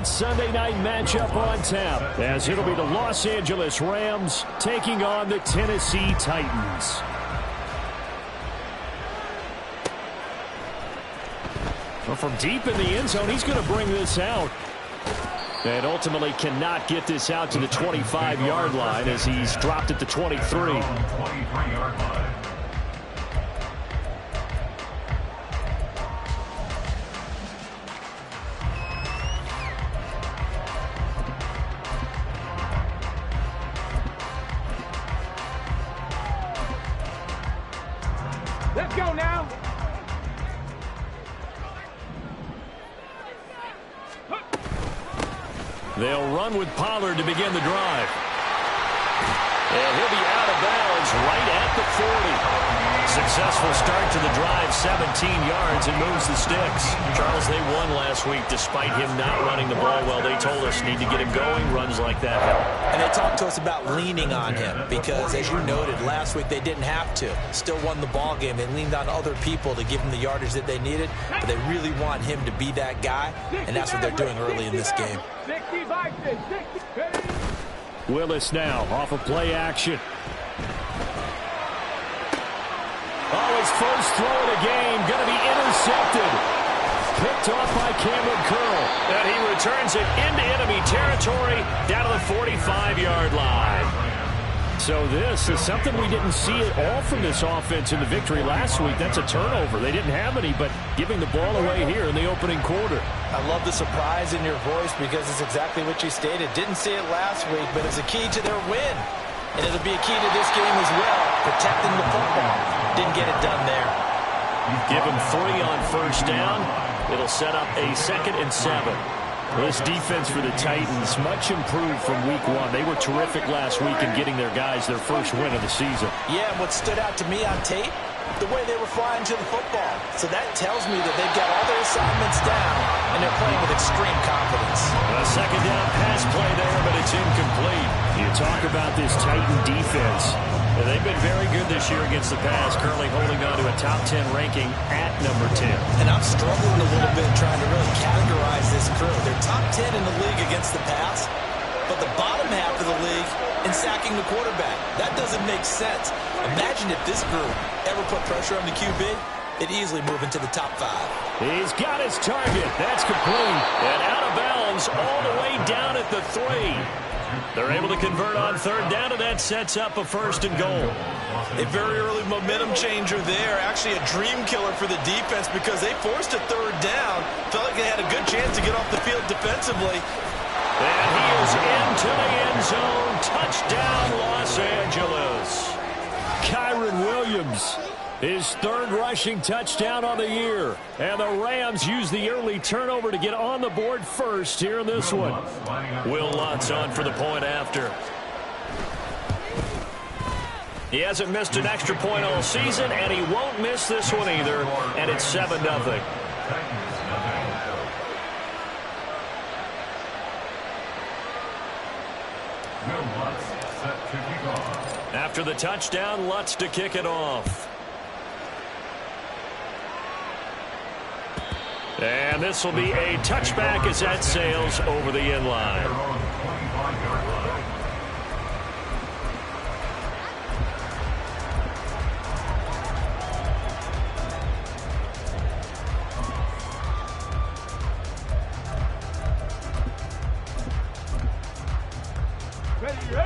great Sunday night matchup on tap, as it'll be the Los Angeles Rams taking on the Tennessee Titans. Well, from deep in the end zone, he's going to bring this out. And ultimately cannot get this out to the 25-yard line as he's dropped at the 23. Let's go now. They'll run with Pollard to begin the drive. And he'll be out of bounds right at the 40. Successful start to the drive, 17 yards, and moves the sticks. Charles, they won last week despite him not running the ball well. They told us need to get him going. Runs like that help. And they talked to us about leaning on him because, as you noted, last week they didn't have to. Still won the ball game. They leaned on other people to give him the yardage that they needed, but they really want him to be that guy, and that's what they're doing early in this game. Willis now off of play action. Oh, his first throw of the game going to be intercepted. Picked off by Cameron Curl. And he returns it into enemy territory down to the 45-yard line. So this is something we didn't see at all from this offense in the victory last week. That's a turnover. They didn't have any, but giving the ball away here in the opening quarter. I love the surprise in your voice because it's exactly what you stated. Didn't see it last week, but it's a key to their win. And it'll be a key to this game as well, protecting the football. Didn't get it done there. Give him 3 on first down. It'll set up a 2nd and 7. This defense for the Titans, much improved from week 1. They were terrific last week in getting their guys their first win of the season. Yeah, and what stood out to me on tape, the way they were flying to the football. So that tells me that they've got all their assignments down, and they're playing with extreme confidence. A second down pass play there, but it's incomplete. You talk about this Titan defense. And they've been very good this year against the pass, currently holding on to a top 10 ranking at number 10. And I'm struggling a little bit trying to really categorize this crew. They're top 10 in the league against the pass, but the bottom half of the league in sacking the quarterback. That doesn't make sense. Imagine if this group ever put pressure on the QB, it'd easily move into the top 5. He's got his target. That's complete. And out of bounds all the way down at the 3. They're able to convert on third down, and that sets up a 1st and goal. A very early momentum changer there. Actually a dream killer for the defense because they forced a 3rd down. Felt like they had a good chance to get off the field defensively. And he is into the end zone. Touchdown, Los Angeles. Kyron Williams, his 3rd rushing touchdown on the year. And the Rams use the early turnover to get on the board first here in this one. Will Lutz on for the point after. He hasn't missed an extra point all season, and he won't miss this one either. And it's 7-0. After the touchdown, Lutz to kick it off. And this will be a touchback as that sails over the end line.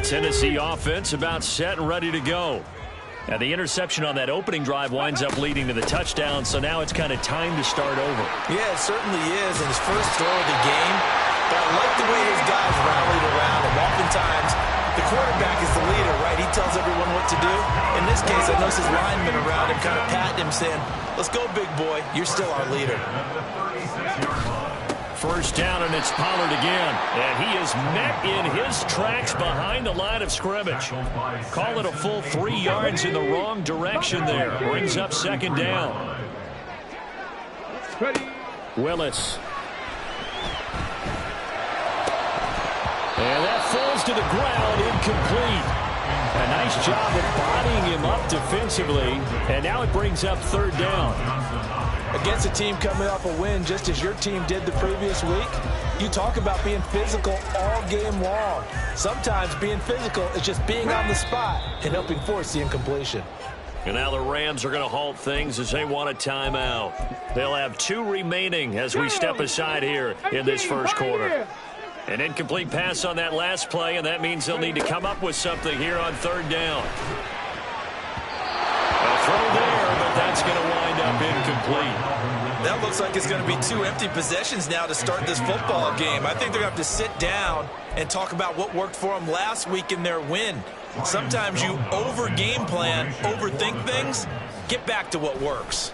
Tennessee offense about set and ready to go. And the interception on that opening drive winds up leading to the touchdown, so now it's kind of time to start over. Yeah, it certainly is, and his first throw of the game. But I like the way his guys rallied around him. Oftentimes, the quarterback is the leader, right? He tells everyone what to do. In this case, I noticed his linemen around him kind of patting him, saying, let's go, big boy. You're still our leader. First down, and it's Pollard again. And he is met in his tracks behind the line of scrimmage. Call it a full 3 yards in the wrong direction there. Brings up 2nd down. Willis. And that falls to the ground, incomplete. A nice job of bodying him up defensively. And now it brings up 3rd down. Against a team coming off a win just as your team did the previous week, You talk about being physical all game long. Sometimes being physical is just being on the spot and helping force the incompletion. And now the Rams are going to halt things as they want a timeout. They'll have 2 remaining as we step aside here in this first quarter. An incomplete pass on that last play, and that means they'll need to come up with something here on 3rd down. A throw there, but that's going to wind up incomplete. That looks like it's going to be 2 empty possessions now to start this football game. I think they're going to have to sit down and talk about what worked for them last week in their win. Sometimes you over-game plan, overthink things. Get back to what works.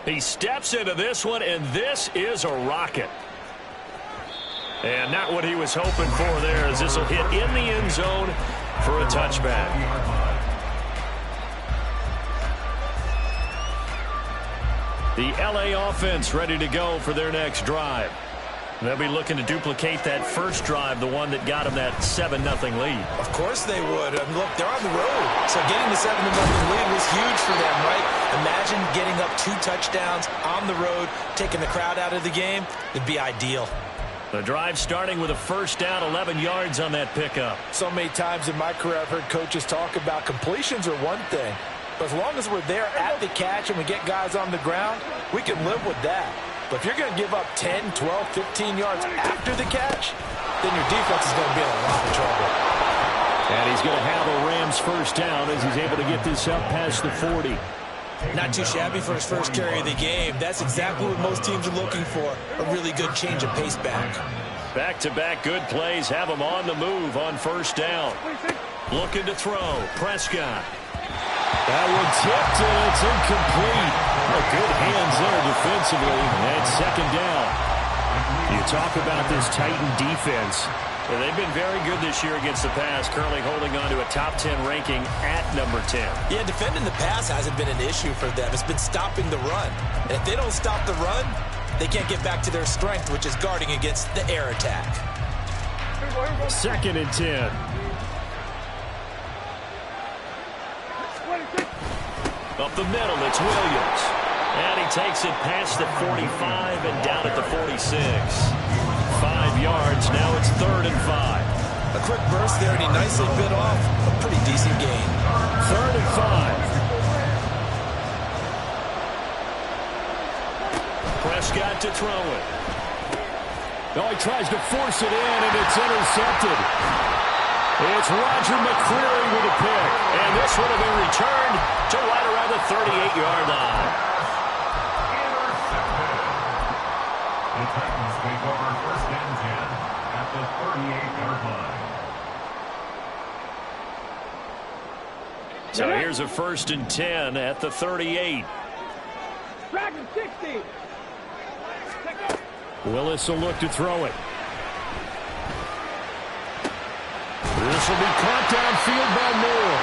He steps into this one, and this is a rocket. And not what he was hoping for there, as this will hit in the end zone for a touchback. The LA offense ready to go for their next drive. They'll be looking to duplicate that first drive, the one that got them that 7-0 lead. Of course they would. I mean, look, they're on the road. So getting the 7-0 lead was huge for them, right? Imagine getting up 2 touchdowns on the road, taking the crowd out of the game. It'd be ideal. The drive starting with a first down, 11 yards on that pickup. So many times in my career I've heard coaches talk about completions are one thing. But as long as we're there at the catch and we get guys on the ground, we can live with that. But if you're going to give up 10, 12, 15 yards after the catch, then your defense is going to be in a lot of trouble. And he's going to have a Rams first down as he's able to get this up past the 40. Not too shabby for his first carry of the game. That's exactly what most teams are looking for, a really good change of pace back. Back-to-back good plays have him on the move on first down. Looking to throw. Prescott. That one tipped, and it's incomplete. Good hands there defensively, and 2nd down. You talk about this Titan defense. And they've been very good this year against the pass, currently holding on to a top 10 ranking at number 10. Yeah, defending the pass hasn't been an issue for them. It's been stopping the run. And if they don't stop the run, they can't get back to their strength, which is guarding against the air attack. 2nd and 10. Up the middle, it's Williams. And he takes it past the 45 and down at the 46. 5 yards, now it's 3rd and 5. A quick burst there, and he nicely bit off a pretty decent gain. 3rd and 5. Prescott to throw it. Oh, he tries to force it in, and it's intercepted. It's Roger McCreary with a pick. And this would have been returned to right around the 38-yard line. The Titans take over 1st and 10 at the 38-yard line. So here's a 1st and 10 at the 38. Dragon 60. Willis will look to throw it. This will be caught downfield by Moore.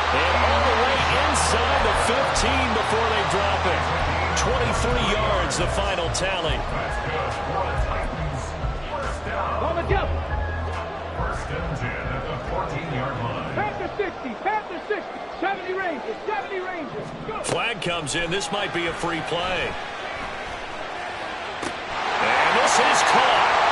And all the way inside the 15 before they drop it. 23 yards, the final tally. On the jump. 1st and 10 at the 14-yard line. Panther 60. Panther 60. 70 Rangers. 70 Rangers. Go. Flag comes in. This might be a free play. And this is caught.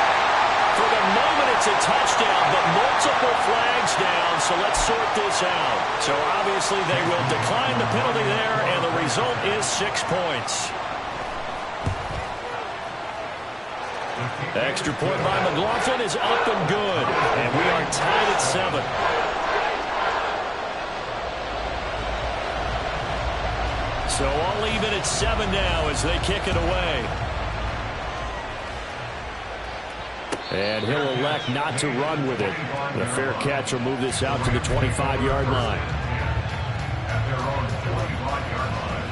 For the moment, it's a touchdown, but multiple flags down, so let's sort this out. So obviously they will decline the penalty there, and the result is 6 points. Extra point by McLaughlin is up and good, and we are tied at 7. So all even at 7 now as they kick it away. And he'll elect not to run with it. The fair catch will move this out to the 25-yard line. At their own 25-yard line.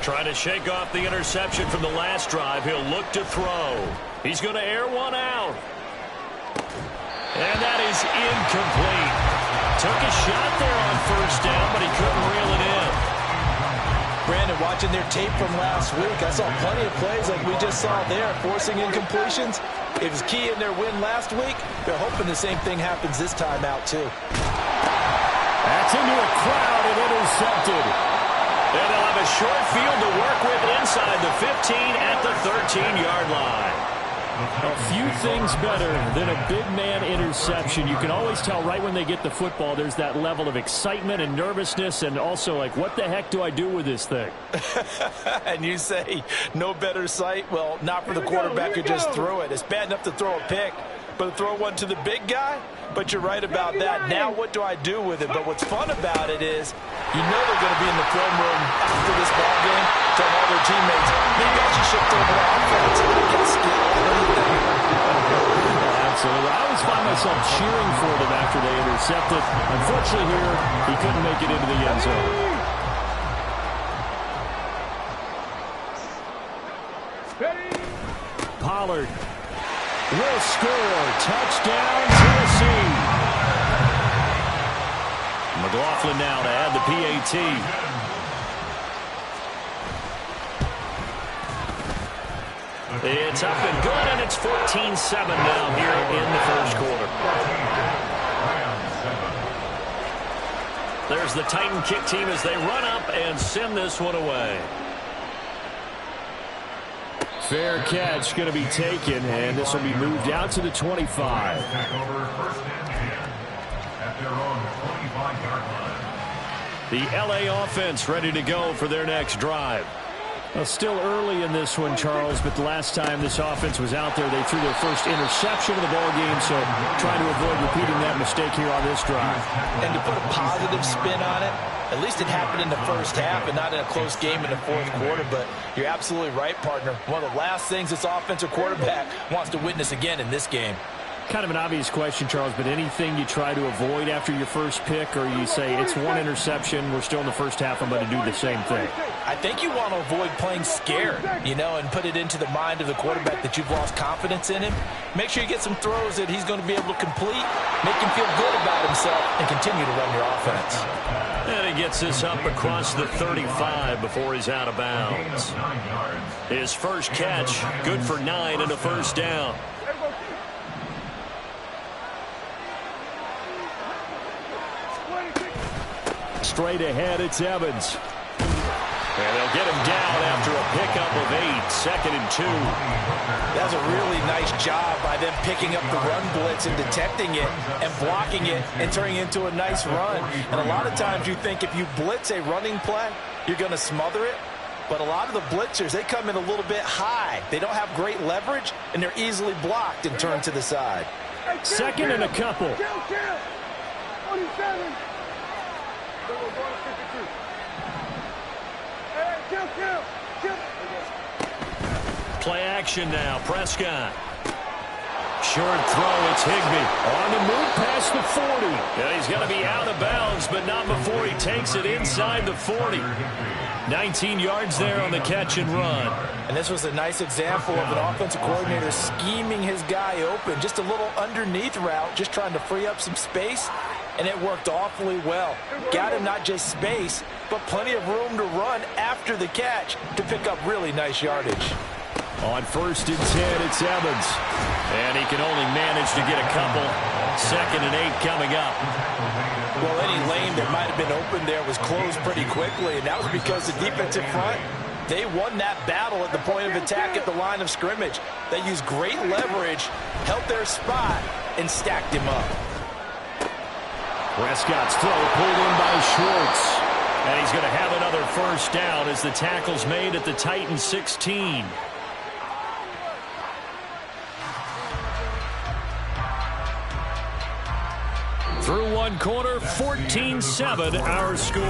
Trying to shake off the interception from the last drive. He'll look to throw. He's going to air one out. And that is incomplete. Took a shot there on first down, but he couldn't reel it in. Brandon, watching their tape from last week, I saw plenty of plays like we just saw there, forcing incompletions. It was key in their win last week. They're hoping the same thing happens this time out, too. That's into a crowd and intercepted. And they'll have a short field to work with inside the 15 at the 13-yard line. A few things better than a big man interception. You can always tell right when they get the football, there's that level of excitement and nervousness, and also like, what the heck do I do with this thing? And you say no better sight? Well, not for the quarterback who just threw it. It's bad enough to throw a pick, but to throw one to the big guy? But you're right about that. Now what do I do with it? But what's fun about it is you know they're going to be in the film room after this ball game, telling all their teammates, maybe I should shift over to offense. Absolutely. I always find myself cheering for them after they intercept it. Unfortunately here, he couldn't make it into the end zone. Pollard will score. Touchdown, Tennessee. McLaughlin now to add the PAT. It's up and good, and it's 14-7 now here in the first quarter. There's the Titan kick team as they run up and send this one away. Fair catch going to be taken, and this will be moved out to the 25. The LA offense ready to go for their next drive. Well, still early in this one, Charles, but the last time this offense was out there, they threw their first interception of the ball game, so trying to avoid repeating that mistake here on this drive. And to put a positive spin on it, at least it happened in the first half and not in a close game in the fourth quarter, but you're absolutely right, partner. One of the last things this offensive quarterback wants to witness again in this game. Kind of an obvious question, Charles, but anything you try to avoid after your first pick, or you say it's one interception, we're still in the first half, I'm going to do the same thing? I think you want to avoid playing scared, and put it into the mind of the quarterback that you've lost confidence in him. Make sure you get some throws that he's going to be able to complete, make him feel good about himself, and continue to run your offense. And he gets this up across the 35 before he's out of bounds. His first catch, good for 9 and a first down. Straight ahead, it's Evans. And they'll get him down after a pickup of 8, 2nd and 2. That's a really nice job by them picking up the run blitz and detecting it and blocking it and turning it into a nice run. And a lot of times you think if you blitz a running play, you're going to smother it. But a lot of the blitzers, they come in a little bit high. They don't have great leverage, and they're easily blocked and turned to the side. 2nd and a couple. 27. Play action now. Prescott. Short throw. It's Higbee. On the move past the 40. And he's going to be out of bounds, but not before he takes it inside the 40. 19 yards there on the catch and run. And this was a nice example of an offensive coordinator scheming his guy open. Just a little underneath route, just trying to free up some space. And it worked awfully well. Got him not just space, but plenty of room to run after the catch to pick up really nice yardage. On 1st and 10, it's Evans. And he can only manage to get a couple. 2nd and 8 coming up. Well, any lane that might have been open there was closed pretty quickly, and that was because the defensive front, they won that battle at the point of attack at the line of scrimmage. They used great leverage, held their spot, and stacked him up. Prescott's throw pulled in by Schwartz. And he's going to have another first down as the tackle's made at the Titans 16. Through one quarter, 14-7 our score.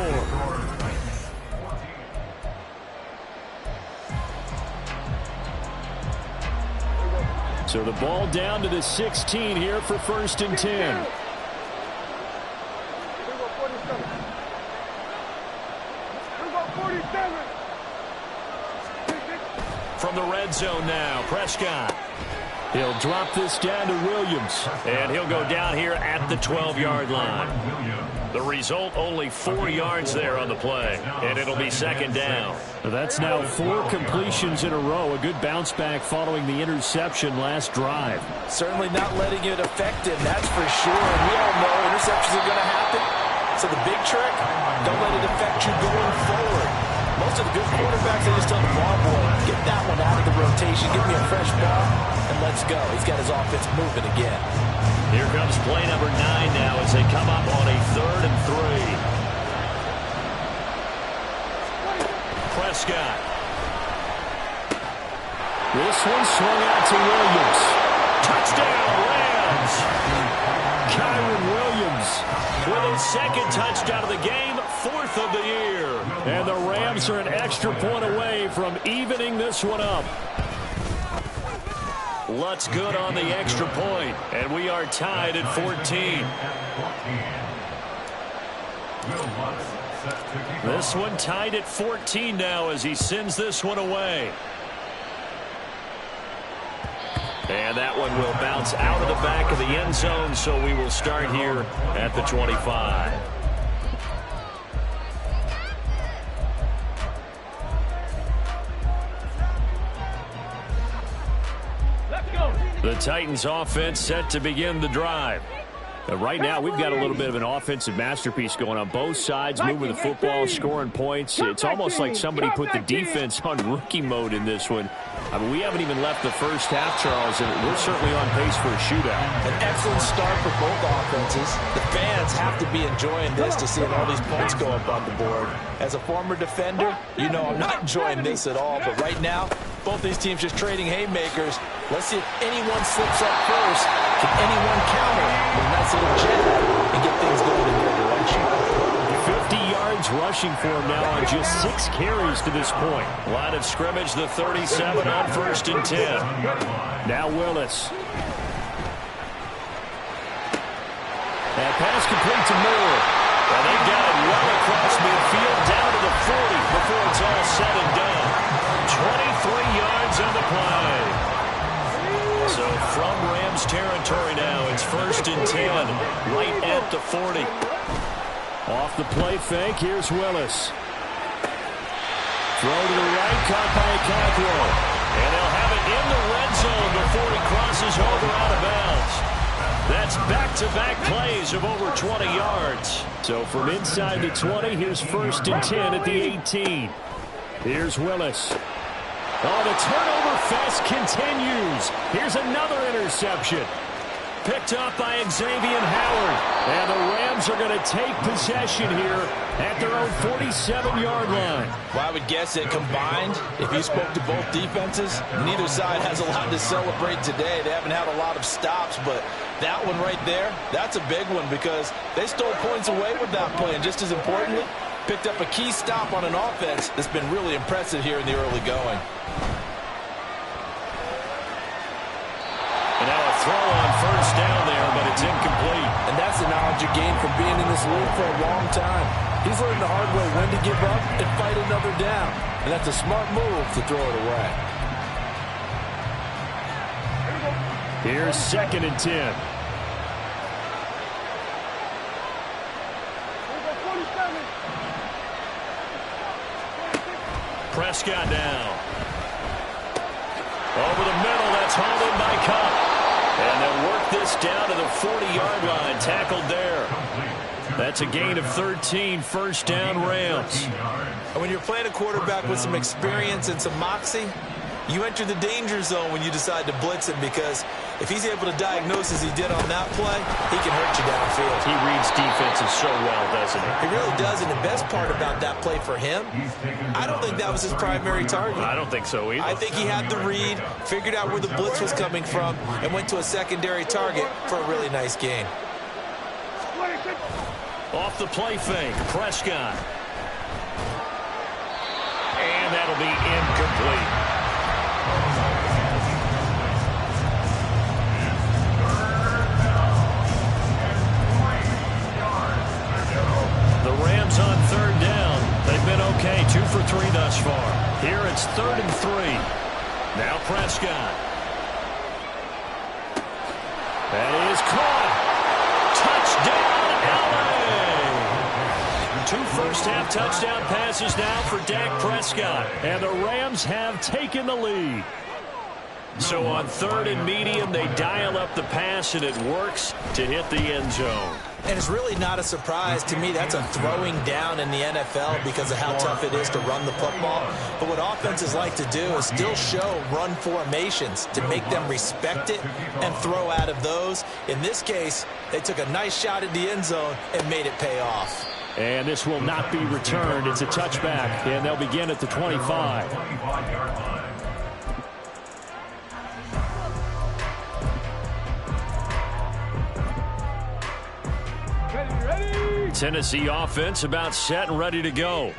So the ball down to the 16 here for 1st and 10. From the red zone now, Prescott. He'll drop this down to Williams, and he'll go down here at the 12-yard line. The result, only 4 yards there on the play, and it'll be 2nd down. That's now 4 completions in a row. A good bounce back following the interception last drive. Certainly not letting it affect him, that's for sure. And we all know interceptions are going to happen. So the big trick, don't let it affect you going forward. Most of the good quarterbacks, they just tell the ball boy, get that one out of the rotation, give me a fresh ball, and let's go. He's got his offense moving again. Here comes play number 9 now as they come up on a 3rd and 3. Prescott. This one swung out to Williams. Touchdown, Rams. Kyron Williams with his 2nd touchdown of the game, 4th of the year. And the Rams are an extra point away from evening this one up. Lutz good on the extra point, and we are tied at 14. This one tied at 14 now as he sends this one away. And that one will bounce out of the back of the end zone, so we will start here at the 25. Let's go. The Titans offense set to begin the drive. Right now, we've got a little bit of an offensive masterpiece going on both sides, moving the football, scoring points. It's almost like somebody put the defense on rookie mode in this one. I mean, we haven't even left the first half, Charles, and we're certainly on pace for a shootout. An excellent start for both offenses. The fans have to be enjoying this to see all these points go up on the board. As a former defender, you know I'm not enjoying this at all, but right now, both these teams just trading haymakers. Let's see if anyone slips up first. Can anyone counter with a nice little jab and get things going in their direction? 50 yards rushing for him now on just 6 carries to this point. Line of scrimmage, the 37 on 1st and 10. Now Willis. And pass complete to Moore. And they got it well across midfield down to the 40 before it's all said and done. 23 yards on the play. So from Rams territory now, it's 1st and 10, right at the 40. Off the play fake, here's Willis. Throw to the right, caught by Cockrell. And they'll have it in the red zone before he crosses over out of bounds. That's back-to-back plays of over 20 yards. So from inside the 20, here's 1st and 10 at the 18. Here's Willis. Oh, the turnover fest continues. Here's another interception. Picked up by Xavier Howard. And the Rams are going to take possession here at their own 47-yard line. Well, I would guess that combined, if you spoke to both defenses, neither side has a lot to celebrate today. They haven't had a lot of stops, but that one right there, that's a big one because they stole points away with that play. And just as importantly, picked up a key stop on an offense that's been really impressive here in the early going. And now a throw on 1st down there, but it's incomplete. And that's the knowledge you gain from being in this league for a long time. He's learned the hard way when to give up and fight another down. And that's a smart move to throw it away. Here's 2nd and 10. Prescott down. Over the middle, that's hauled in by Cup. And they'll work this down to the 40-yard line, tackled there. That's a gain of 13, 1st down Rams. And when you're playing a quarterback with some experience and some moxie, you enter the danger zone when you decide to blitz him because if he's able to diagnose as he did on that play, he can hurt you downfield. He reads defenses so well, doesn't he? He really does, and the best part about that play for him, I don't think that was his primary target. I don't think so either. I think he had the read, figured out where the blitz was coming from, and went to a secondary target for a really nice gain. Off the play fake, Prescott. And that'll be incomplete. The Rams on 3rd down. They've been okay, 2 for 3 thus far. Here it's 3rd and 3. Now Prescott. That is caught. Touchdown, LA! 2 first-half touchdown passes now for Dak Prescott. And the Rams have taken the lead. So on 3rd and medium, they dial up the pass, and it works to hit the end zone. And it's really not a surprise to me. That's a throwing down in the NFL because of how tough it is to run the football. But what offenses like to do is still show run formations to make them respect it and throw out of those. In this case, they took a nice shot at the end zone and made it pay off. And this will not be returned. It's a touchback, and they'll begin at the 25. Tennessee offense about set and ready to go.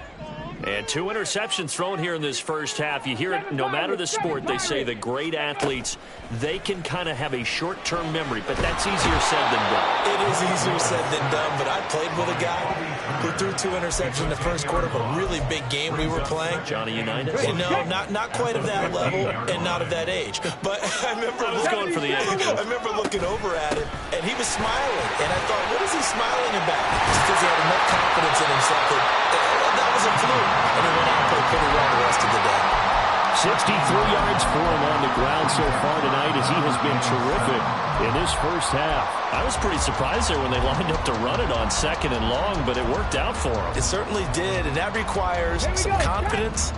And 2 interceptions thrown here in this first half. You hear it, no matter the sport, they say the great athletes, they can kind of have a short-term memory, but that's easier said than done. It is easier said than done, but I played with a guy who threw 2 interceptions in the first quarter of a really big game we were playing. Johnny Unitas? No, not quite of that level and not of that age. But I was going for the age. I remember looking over at him, and he was smiling. And I thought, what is he smiling about? Just because he had enough confidence in himself that was a fluke. And he went out and played pretty well the rest of the day. 63 yards for him on the ground so far tonight as he has been terrific in this first half. I was pretty surprised there when they lined up to run it on 2nd and long, but it worked out for him. It certainly did, and that requires some confidence,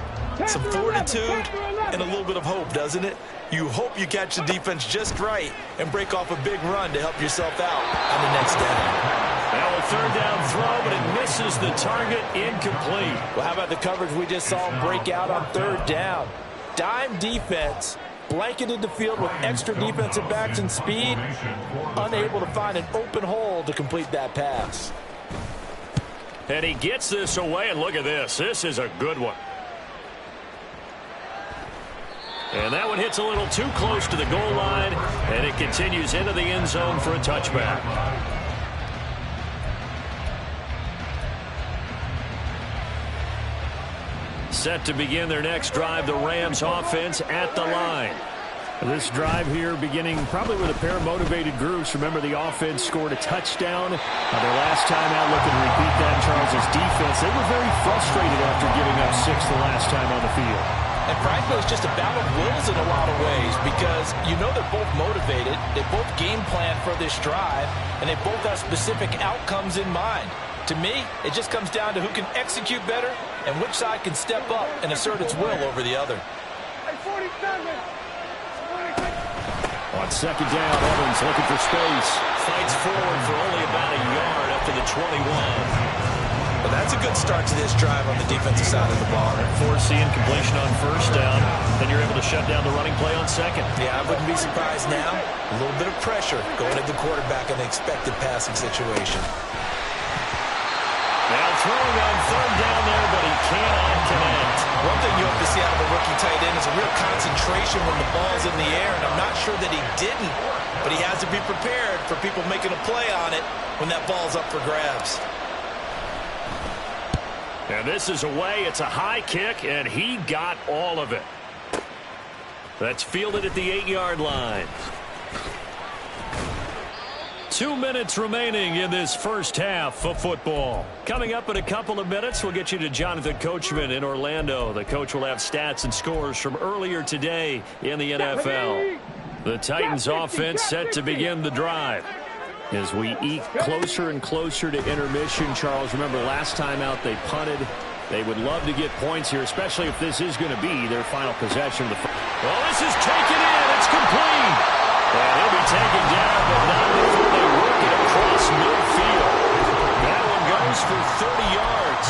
some fortitude, and a little bit of hope, doesn't it? You hope you catch the defense just right and break off a big run to help yourself out on the next down. Now a 3rd down throw, but it misses the target, incomplete. Well, how about the coverage we just saw him break out on 3rd down? Dime defense, blanketed the field with extra defensive backs and speed, unable to find an open hole to complete that pass. And he gets this away, and look at this. This is a good one. And that one hits a little too close to the goal line, and it continues into the end zone for a touchback. Set to begin their next drive, the Rams offense at the line. This drive here beginning probably with a pair of motivated groups. Remember, the offense scored a touchdown. Their last time out, looking to repeat that, Charles' defense. They were very frustrated after giving up 6 the last time on the field. And frankly, it's just a battle of wills in a lot of ways because you know they're both motivated. They both game plan for this drive, and they both have specific outcomes in mind. To me, it just comes down to who can execute better and which side can step up and assert its will over the other. On 2nd down, Evans looking for space. Fights forward for only about a yard up to the 21. Well, that's a good start to this drive on the defensive side of the ball. Forcing completion on 1st down. Then you're able to shut down the running play on 2nd. Yeah, I wouldn't be surprised now. A little bit of pressure going at the quarterback in the expected passing situation. Now throwing on 3rd down there, but he cannot connect. One thing you hope to see out of a rookie tight end is a real concentration when the ball's in the air, and I'm not sure that he didn't, but he has to be prepared for people making a play on it when that ball's up for grabs. And this is away. It's a high kick, and he got all of it. That's fielded at the 8-yard line. 2 minutes remaining in this first half of football. Coming up in a couple of minutes, we'll get you to Jonathan Coachman in Orlando. The coach will have stats and scores from earlier today in the NFL. The Titans offense set to begin the drive. As we eke closer and closer to intermission, Charles, remember last time out they punted. They would love to get points here, especially if this is going to be their final possession. Well, this is taken in. It's complete. And he'll be taken down, but not before they work it across midfield. That one goes for 30 yards.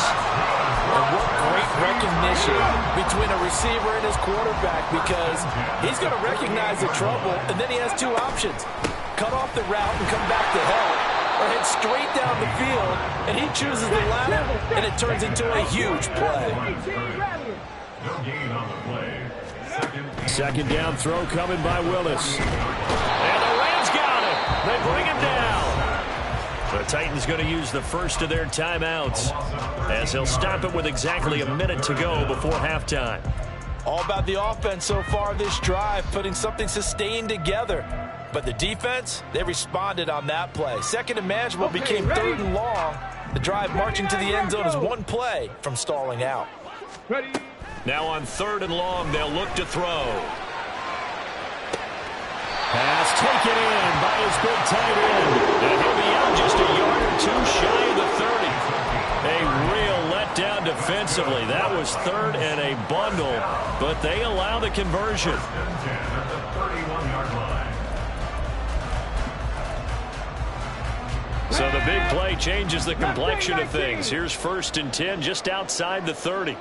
And what great recognition between a receiver and his quarterback, because he's going to recognize the trouble, and then he has 2 options. Cut off the route and come back to help, or head straight down the field, and he chooses the latter, and it turns into a huge play. No gain on the play. 2nd down throw coming by Willis. And the Rams got him. They bring him down. The Titans going to use the first of their timeouts as they'll stop it with exactly a minute to go before halftime. All about the offense so far this drive, putting something sustained together. But the defense, they responded on that play. 2nd and manageable became 3rd and long. The drive marching to the end zone is 1 play from stalling out. Ready. Now on 3rd and long, they'll look to throw. Pass taken in by his big tight end. And he'll be out just a yard or shy of the 30. A real letdown defensively. That was third and a bundle, but they allow the conversion. So the big play changes the complexion of things. Here's 1st and 10 just outside the 30.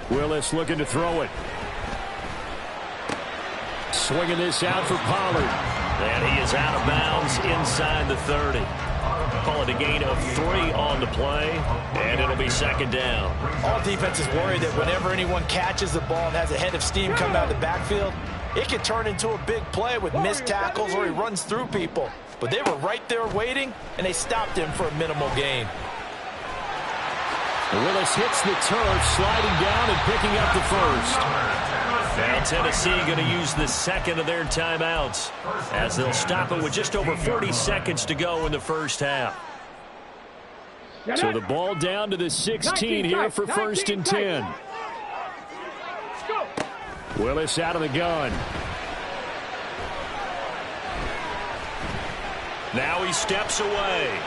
Willis looking to throw it. Swinging this out for Pollard. And he is out of bounds inside the 30. Call it a gain of 3 on the play, and it'll be 2nd down. All defenses worry that whenever anyone catches the ball and has a head of steam come out of the backfield, it can turn into a big play with missed tackles or he runs through people. But they were right there waiting, and they stopped him for a minimal gain. Willis hits the turf, sliding down and picking up the first. Now Tennessee going to use the second of their timeouts as they'll stop it with just over 40 seconds to go in the first half. So the ball down to the 16 here for 1st and 10. Willis out of the gun. Now he steps away.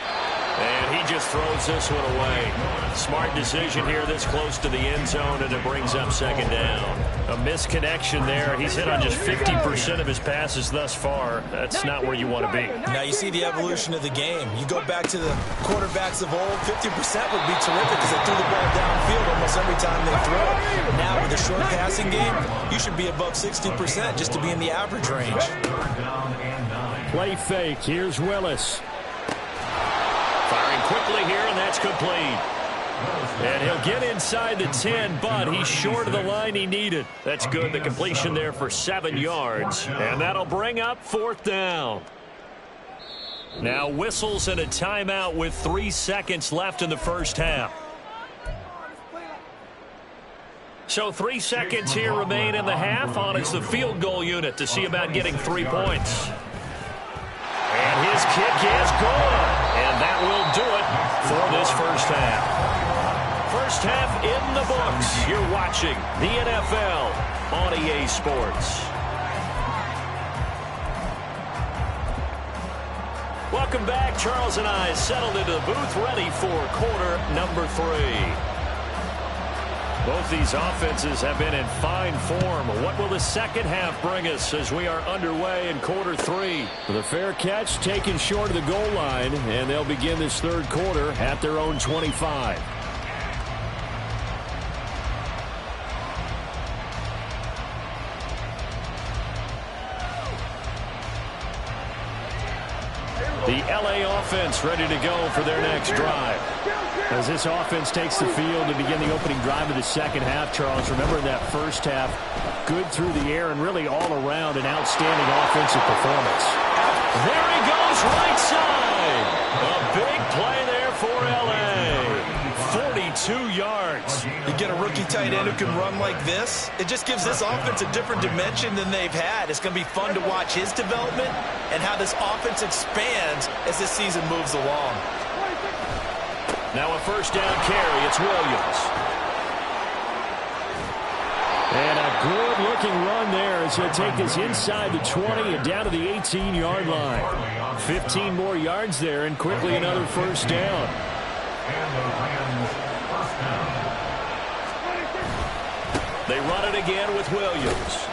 And he just throws this one away. Smart decision here this close to the end zone, and it brings up 2nd down. A misconnection there. He's hit on just 50% of his passes thus far. That's not where you want to be. Now you see the evolution of the game. You go back to the quarterbacks of old, 50% would be terrific because they threw the ball downfield almost every time they throw it. Now with the short passing game, you should be above 60% just to be in the average range. Play fake. Here's Willis. Firing quickly here, and that's complete. And he'll get inside the 10, but he's short of the line he needed. That's good. The completion there for 7 yards. And that'll bring up 4th down. Now whistles and a timeout with 3 seconds left in the first half. So 3 seconds here remain in the half on it's the field goal unit to see about getting 3 points. And his kick is good. And that will do it for this first half. First half in the books. You're watching the NFL on EA Sports. Welcome back. Charles and I settled into the booth ready for quarter number 3. Both these offenses have been in fine form. What will the second half bring us as we are underway in quarter 3? The fair catch taken short of the goal line, and they'll begin this 3rd quarter at their own 25. The LA offense ready to go for their next drive. As this offense takes the field to begin the opening drive of the second half, Charles, remember in that first half, good through the air and really all around an outstanding offensive performance. There he goes, right side. A big play there for LA. 42 yards. You get a rookie tight end who can run like this, it just gives this offense a different dimension than they've had. It's going to be fun to watch his development and how this offense expands as this season moves along. Now a first down carry. It's Williams. And a good-looking run there as he'll take this inside the 20 and down to the 18-yard line. 15 more yards there and quickly another first down. They run it again with Williams.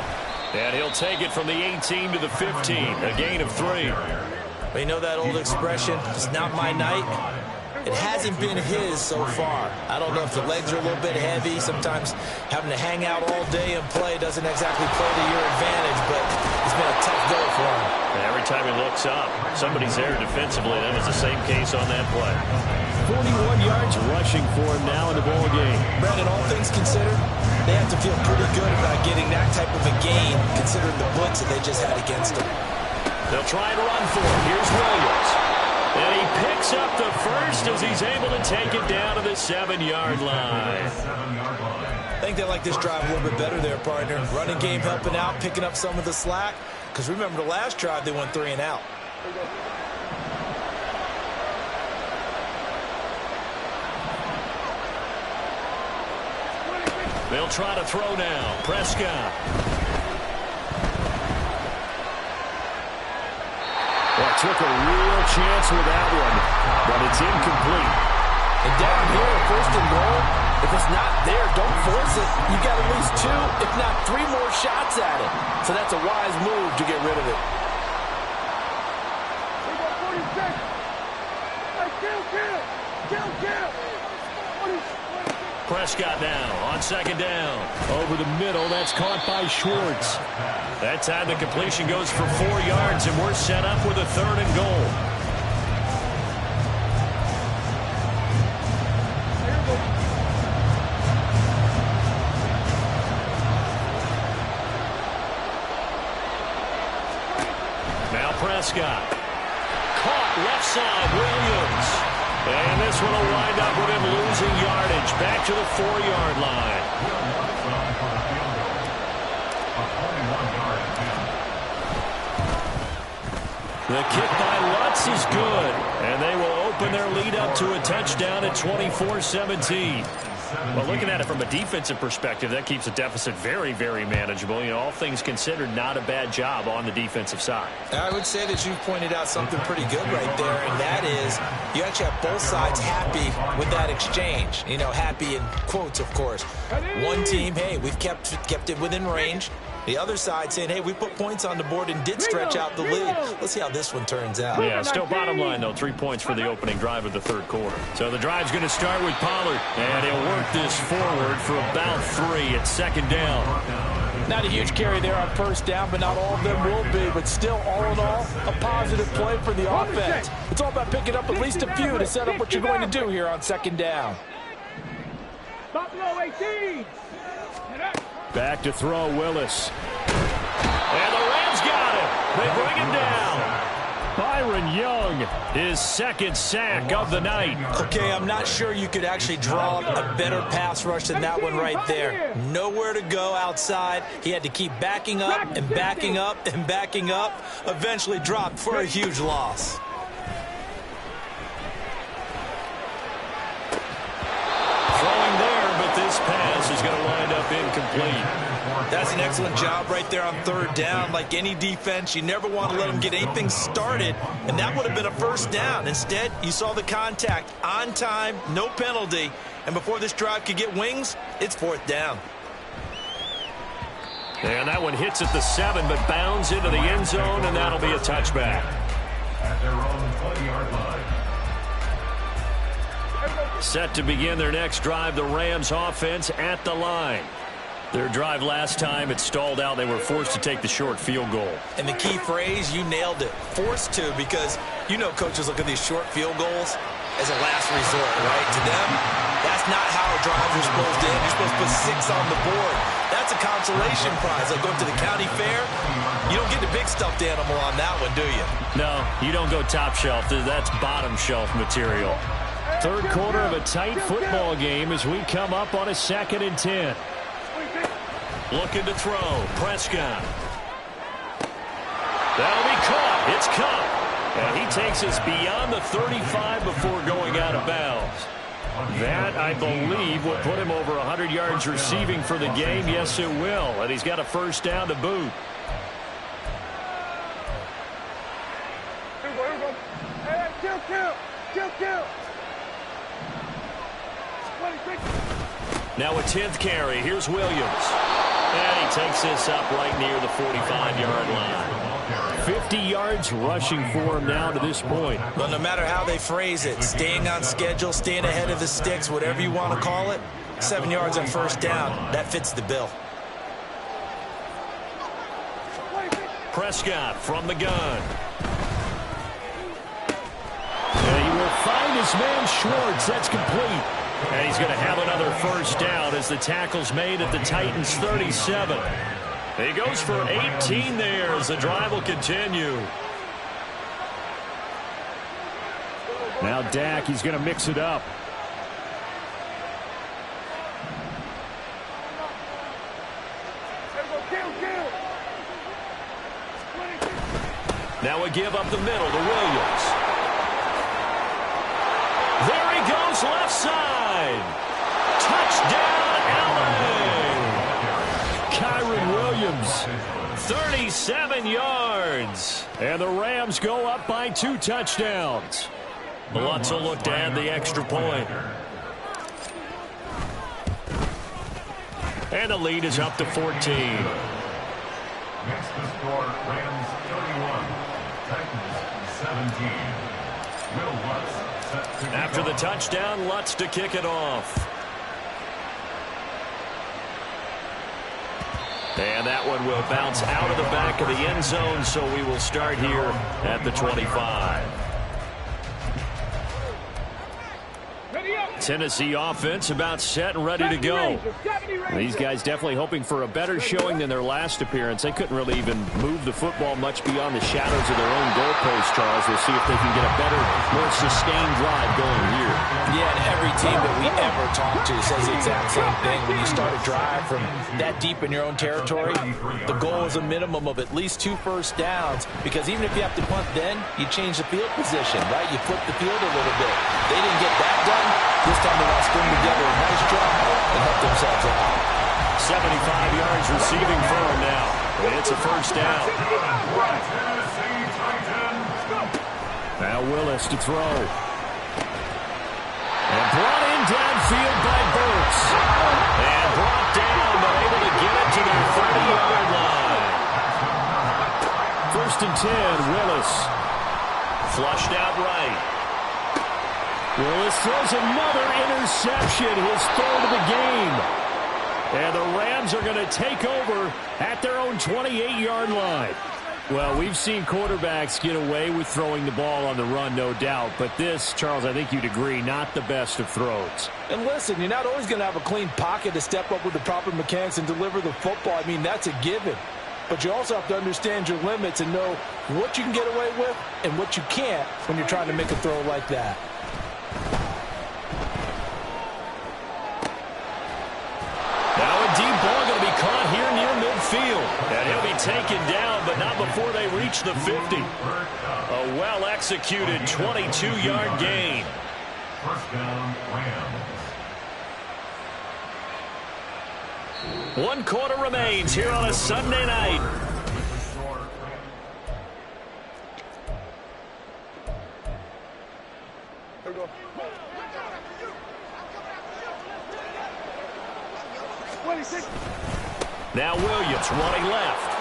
And he'll take it from the 18 to the 15. A gain of 3. Well, you know that old expression, it's not my night. It hasn't been his so far. I don't know if the legs are a little bit heavy. Sometimes having to hang out all day and play doesn't exactly play to your advantage, but it's been a tough go for him. And every time he looks up, somebody's there defensively. That was the same case on that play. 41 yards rushing for him now in the ball game. Brandon, all things considered, they have to feel pretty good about getting that type of a gain considering the blitz that they just had against them. They'll try and run for him. Here's Williams. And he picks up the first as he's able to take it down to the 7-yard line. I think they like this drive a little bit better there, partner. Running game helping out, picking up some of the slack. Because remember the last drive, they went 3 and out. They'll try to throw now. Prescott. Well, took a real chance with that one, but it's incomplete. And down here, first and goal, if it's not there, don't force it. You got at least 2, if not 3 more shots at it. So that's a wise move to get rid of it. Prescott now on second down. Over the middle, that's caught by Schwartz. That time the completion goes for 4 yards, and we're set up with a 3rd and goal. Now Prescott. Caught left side, Williams. And this one will wind up with him losing yardage. Back to the 4-yard line. The kick by Lutz is good. And they will open their lead up to a touchdown at 24-17. Well, looking at it from a defensive perspective, that keeps the deficit very, very manageable. You know, all things considered, not a bad job on the defensive side. I would say that you've pointed out something pretty good right there, and that is you actually have both sides happy with that exchange. You know, happy in quotes, of course. One team, hey, we've kept it within range. The other side saying, hey, we put points on the board and did stretch out the lead. Let's see how this one turns out. Yeah, still bottom line, though, 3 points for the opening drive of the 3rd quarter. So the drive's going to start with Pollard, and he'll work this forward for about 3 at 2nd down. Not a huge carry there on 1st down, but not all of them will be. But still, all in all, a positive play for the offense. It's all about picking up at least a few to set up what you're going to do here on 2nd down. Buffalo 18. Back to throw, Willis. And the Rams got him. They bring him down. Byron Young, his 2nd sack of the night. Okay, I'm not sure you could actually draw a better pass rush than that one right there. Nowhere to go outside. He had to keep backing up and backing up and backing up. Eventually dropped for a huge loss. Throwing there, but this pass is going to wind up incomplete. That's an excellent job right there on 3rd down. Like any defense, you never want to let them get anything started, and that would have been a 1st down. Instead, you saw the contact on time, no penalty, and before this drive could get wings, it's 4th down. And that one hits at the 7, but bounds into the end zone, and that'll be a touchback. At their own 20-yard line. Set to begin their next drive, the Rams offense at the line. Their drive last time, it stalled out. They were forced to take the short field goal. And the key phrase, you nailed it. Forced to, because you know coaches look at these short field goals as a last resort, right? To them, that's not how drives are supposed to end. You're supposed to put 6 on the board. That's a consolation prize. Like going to the county fair, you don't get the big stuffed animal on that one, do you? No, you don't go top shelf. That's bottom shelf material. 3rd quarter of a tight football game as we come up on a 2nd and 10. Looking to throw. Prescott. That'll be caught. It's caught. And he takes us beyond the 35 before going out of bounds. That, I believe, will put him over 100 yards receiving for the game. Yes, it will. And he's got a 1st down to boot. Now a 10th carry. Here's Williams. And he takes this up right near the 45-yard line. 50 yards rushing for him now to this point. Well, no matter how they phrase it, staying on schedule, staying ahead of the sticks, whatever you want to call it, 7 yards on 1st down, that fits the bill. Prescott from the gun. And he will find his man Schwartz. That's complete. And he's going to have another 1st down as the tackle's made at the Titans' 37. He goes for 18 there as the drive will continue. Now Dak, he's going to mix it up. Now a give up the middle to Williams. There he goes, left side. Touchdown, LA. Kyron Williams, 37 yards. And the Rams go up by 2 touchdowns. Lutz will look to add the extra point. And the lead is up to 14. Next to score, Rams 31, Titans 17. Will Lutz set to After the touchdown, Lutz to kick it off. And that one will bounce out of the back of the end zone, so we will start here at the 25. Tennessee offense about set and ready to go. These guys definitely hoping for a better showing than their last appearance. They couldn't really even move the football much beyond the shadows of their own goalpost, Charles. We'll see if they can get a better, more sustained drive going here. Yeah, and every team that we ever talk to says the exact same thing. When you start a drive from that deep in your own territory, the goal is a minimum of at least 2 first downs, because even if you have to punt then, you change the field position, right? You flip the field a little bit. They didn't get that done. This time they want to string together a nice drive and help themselves out. 75 yards receiving for him now. It's a first down. Now Willis to throw. And brought in downfield by Burks. And brought down, but able to get it to their 30-yard line. First and 10, Willis. Flushed out right. Willis throws another interception, his 3rd of the game. And the Rams are going to take over at their own 28-yard line. Well, we've seen quarterbacks get away with throwing the ball on the run, no doubt. But this, Charles, I think you'd agree, not the best of throws. And listen, you're not always going to have a clean pocket to step up with the proper mechanics and deliver the football. I mean, that's a given. But you also have to understand your limits and know what you can get away with and what you can't when you're trying to make a throw like that. Now a deep ball going to be caught here near midfield. And he'll be taken down, but not before they reach the 50. A well-executed 22-yard gain. First down, Rams. 1 quarter remains here on a Sunday night. Now Williams running left.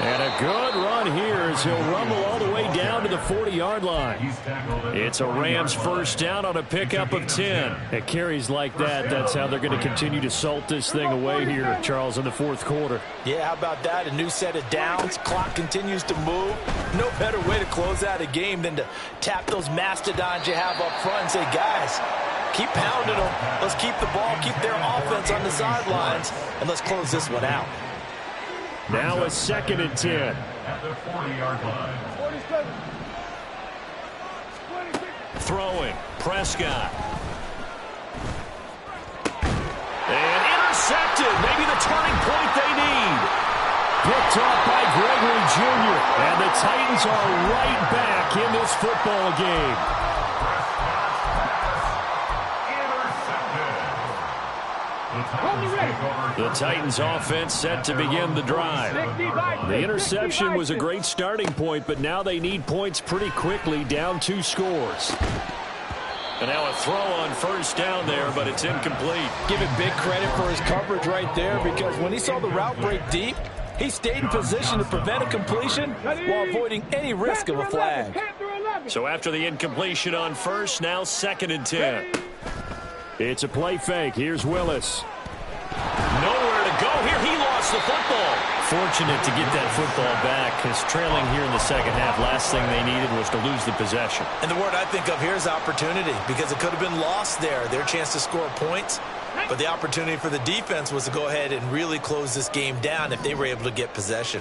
And a good run here as he'll rumble all the way down to the 40-yard line. It's a Rams first down on a pickup of 10. At carries like that, that's how they're going to continue to salt this thing away here, Charles, in the 4th quarter. Yeah, how about that? A new set of downs. Clock continues to move. No better way to close out a game than to tap those mastodons you have up front and say, guys, keep pounding them. Let's keep the ball, keep their offense on the sidelines, and let's close this one out. Now a 2nd and 10. At the 40-yard line. Throwing. Prescott. And intercepted. Maybe the turning point they need. Picked off by Gregory Jr. And the Titans are right back in this football game. The Titans offense set to begin the drive. The interception was a great starting point, but now they need points pretty quickly, down 2 scores. And now a throw on first down there, but it's incomplete. Give it big credit for his coverage right there, because when he saw the route break deep, he stayed in position to prevent a completion while avoiding any risk of a flag. So after the incompletion on first, now 2nd and 10. It's a play fake. Here's Willis. Nowhere to go here. He lost the football. Fortunate to get that football back, because trailing here in the second half, last thing they needed was to lose the possession. And the word I think of here is opportunity, because it could have been lost there. Their chance to score points, but the opportunity for the defense was to go ahead and really close this game down if they were able to get possession.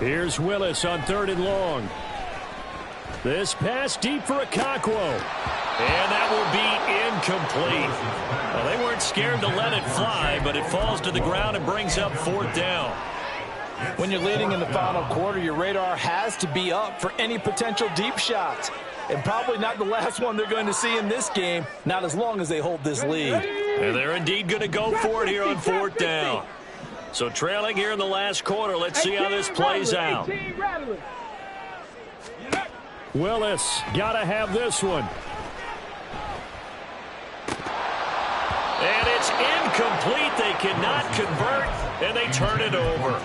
Here's Willis on 3rd and long. This pass deep for Okonkwo. And that will be incomplete. Well, they weren't scared to let it fly, but it falls to the ground and brings up 4th down. When you're leading in the final quarter, your radar has to be up for any potential deep shots. And probably not the last one they're going to see in this game, not as long as they hold this lead. And they're indeed going to go for it here on 4th down. So trailing here in the last quarter. Let's see how this plays out. Willis got to have this one. And it's incomplete. They cannot convert, and they turn it over.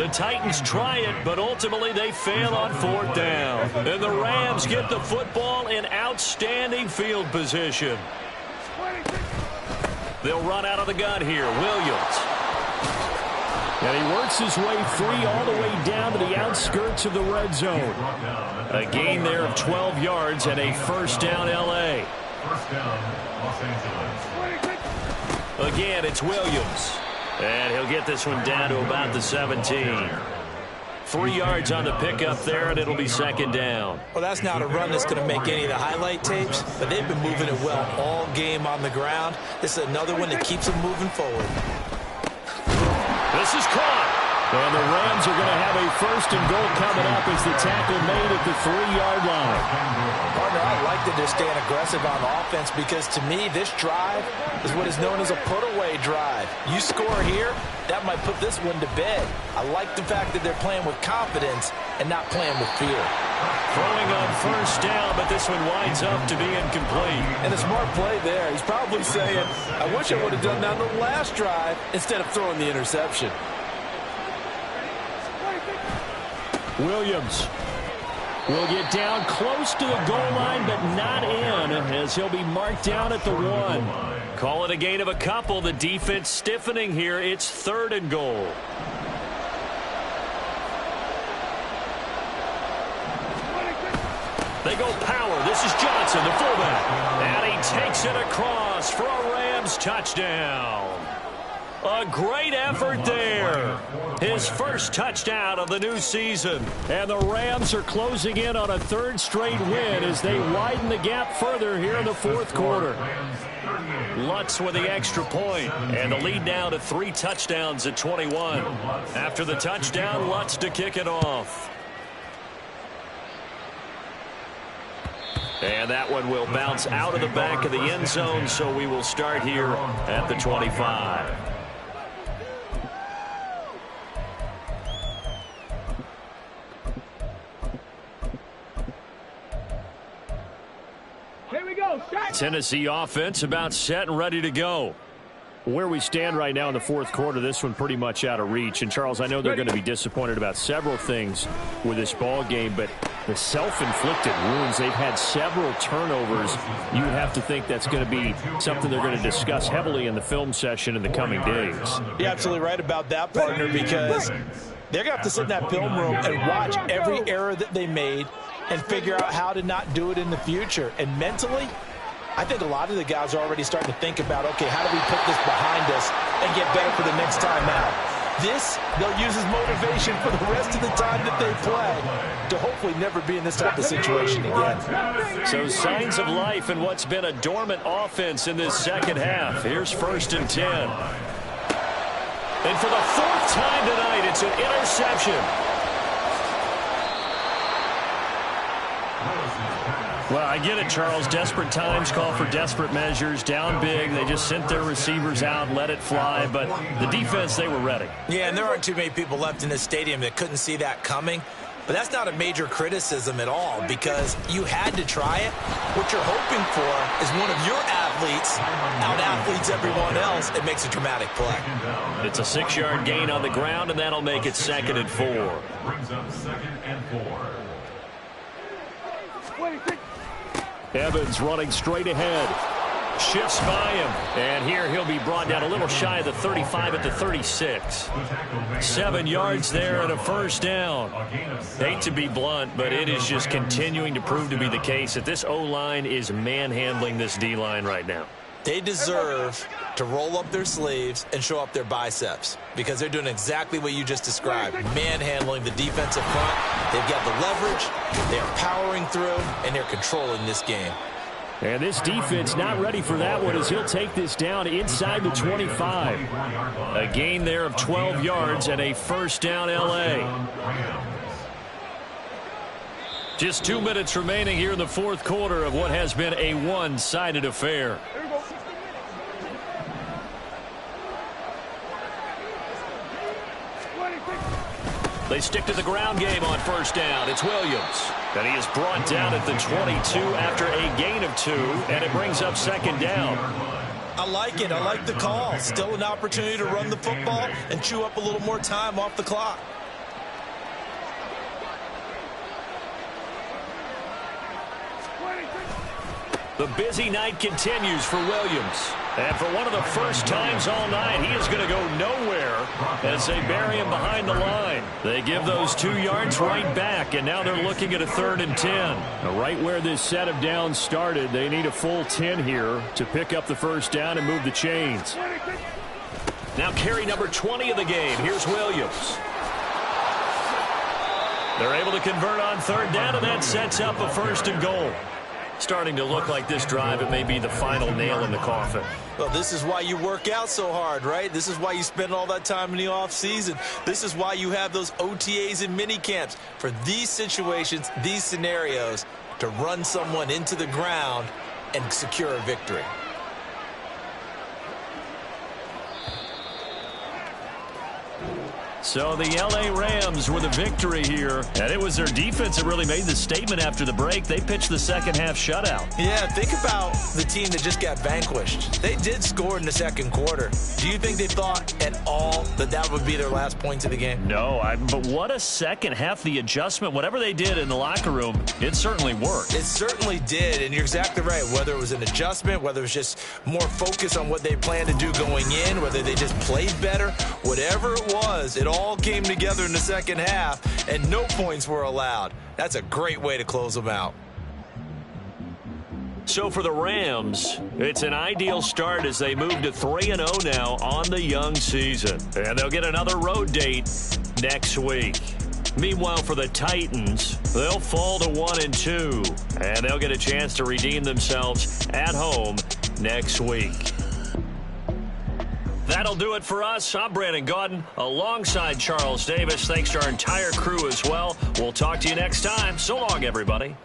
The Titans try it, but ultimately they fail on 4th down. And the Rams get the football in outstanding field position. They'll run out of the gun here. Williams. And he works his way free all the way down to the outskirts of the red zone. A gain there of 12 yards and a first down L.A. First down, Los Angeles. Again, it's Williams. And he'll get this one down to about the 17. 3 yards on the pickup there, and it'll be second down. Well, that's not a run that's going to make any of the highlight tapes, but they've been moving it well all game on the ground. This is another one that keeps them moving forward. This is caught. And the Rams are going to have a first and goal coming up as the tackle made at the 3-yard line. Partner, I like that they're staying aggressive on offense because, to me, this drive is what is known as a put-away drive. You score here, that might put this one to bed. I like the fact that they're playing with confidence and not playing with fear. Throwing on first down, but this one winds up to be incomplete. And a smart play there. He's probably saying, I wish I would have done that on the last drive instead of throwing the interception. Williams will get down close to the goal line, but not in, as he'll be marked down at the 1. Call it a gain of a couple. The defense stiffening here. It's 3rd and goal. They go power. This is Johnson, the fullback. And he takes it across for a Rams touchdown. A great effort there. His first touchdown of the new season. And the Rams are closing in on a 3rd straight win as they widen the gap further here in the 4th quarter. Lutz with the extra point, and the lead now to 3 touchdowns at 21. After the touchdown, Lutz to kick it off. And that one will bounce out of the back of the end zone, so we will start here at the 25. Tennessee offense about set and ready to go. Where we stand right now in the 4th quarter, this one pretty much out of reach. And, Charles, I know they're going to be disappointed about several things with this ball game, but the self-inflicted wounds, they've had several turnovers. You would have to think that's going to be something they're going to discuss heavily in the film session in the coming days. You're absolutely right about that, partner, because they're going to have to sit in that film room and watch every error that they made and figure out how to not do it in the future. And mentally, I think a lot of the guys are already starting to think about, okay, how do we put this behind us and get better for the next time out? This, they'll use as motivation for the rest of the time that they play to hopefully never be in this type of situation again. So signs of life in what's been a dormant offense in this second half. Here's 1st and 10. And for the 4th time tonight, it's an interception. Well, I get it, Charles. Desperate times call for desperate measures. Down big, they just sent their receivers out, let it fly. But the defense, they were ready. Yeah, and there aren't too many people left in this stadium that couldn't see that coming. But that's not a major criticism at all because you had to try it. What you're hoping for is one of your athletes out-athletes everyone else and makes a dramatic play. It's a 6-yard gain on the ground, and that'll make it 2nd and 4. Brings up 2nd and 4. Evans running straight ahead. Shifts by him. And here he'll be brought down a little shy of the 35 at the 36. 7 yards there and a first down. Hate to be blunt, but it is just continuing to prove to be the case that this O-line is manhandling this D-line right now. They deserve to roll up their sleeves and show up their biceps because they're doing exactly what you just described, manhandling the defensive front. They've got the leverage, they're powering through, and they're controlling this game. And this defense not ready for that one as he'll take this down inside the 25. A gain there of 12 yards and a first down L.A. Just 2 minutes remaining here in the 4th quarter of what has been a one-sided affair. They stick to the ground game on first down. It's Williams. And he is brought down at the 22 after a gain of 2, and it brings up second down. I like it. I like the call. Still an opportunity to run the football and chew up a little more time off the clock. The busy night continues for Williams. And for one of the first times all night, he is going to go nowhere as they bury him behind the line. They give those 2 yards right back, and now they're looking at a 3rd and 10. Now, right where this set of downs started, they need a full 10 here to pick up the first down and move the chains. Now carry number 20 of the game. Here's Williams. They're able to convert on 3rd down, and that sets up a 1st and goal. Starting to look like this drive, it may be the final nail in the coffin. Well, this is why you work out so hard, right? This is why you spend all that time in the offseason. This is why you have those OTAs and mini camps for these situations, these scenarios, to run someone into the ground and secure a victory. So the L.A. Rams with a victory here, and it was their defense that really made the statement after the break. They pitched the second half shutout. Yeah, think about the team that just got vanquished. They did score in the second quarter. Do you think they thought at all that that would be their last points of the game? No, but what a second half. The adjustment, whatever they did in the locker room, it certainly worked. It certainly did, and you're exactly right. Whether it was an adjustment, whether it was just more focus on what they planned to do going in, whether they just played better, whatever it was, it all came together in the second half, and no points were allowed. That's a great way to close them out. So for the Rams, it's an ideal start as they move to 3-0 now on the young season. And they'll get another road date next week. Meanwhile, for the Titans, they'll fall to 1-2, and they'll get a chance to redeem themselves at home next week. That'll do it for us. I'm Brandon Gaudin alongside Charles Davis. Thanks to our entire crew as well. We'll talk to you next time. So long, everybody.